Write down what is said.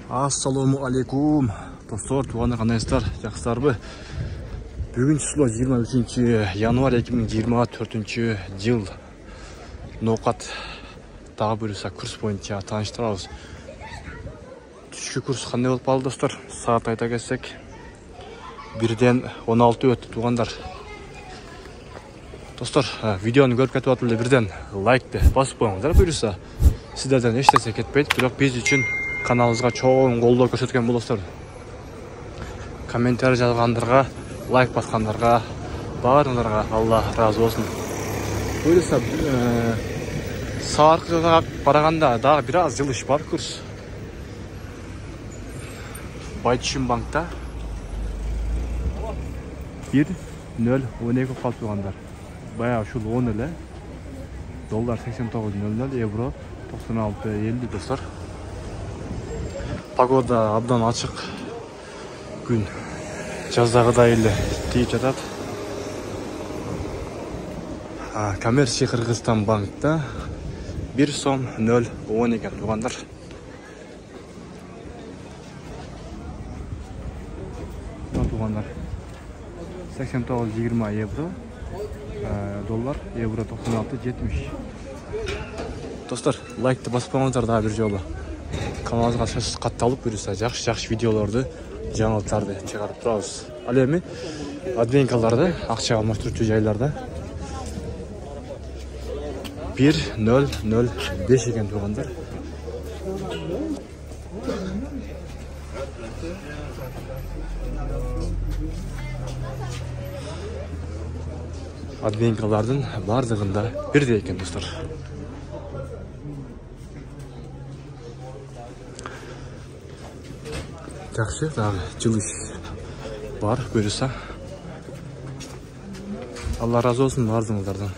Ассаламу алейкум. Достор, туғандар қандайсыздар, жақсыларбы? Бүгін число 23 январь 2024 жыл. Ноқат тағы бөліса курс бойынша таныштырабыз. Түшкі курс қандай болып қалды, достар? Сағат айта кетсек, 1-ден 16 өтті, туғандар. Достар, видеоны көріп кетіп атылды, 1-ден лайкты басып қойыңыздар, бөліса. Сіздерден ештесе кетпейді, бірақ біз үшін каналымызға чоң қолдау көрсеткен болыстар. Комментарий жазғандарға, лайк басқандарға, барлықтарға Алла разы болсын. Бөліса, сарқы жағаға барағанда дағы біраз жылыш бар курс. Байтшын банкта 1.012 қалып туғандар. Баяғы шул 10 әлі. Доллар 89.00, евро 96.50 достар. Погода абдан açık. Gün жаздағыдай елі тиіп жатады. Коммерция Қырғызстан банкта 1 сом 0.10 екен туғандар. Туғандар 89.20 евро, доллар, евро 96.70. Достар, лайкты басып қойыңыздар да бір жолы. Каналымызға сөзсіз қатталып көрсө жақсы видеоларды, жаңалықтарды шығарып тұрамыз. Ал эми адвенкаларды ақша алмаштыруу жайларда 1.005 екен туғандар. Адвенкалардың бардығында бірдей екен достар. Жақсы, дағы жылыш бар, көріса. Алла разы болсын бардыңыздардан.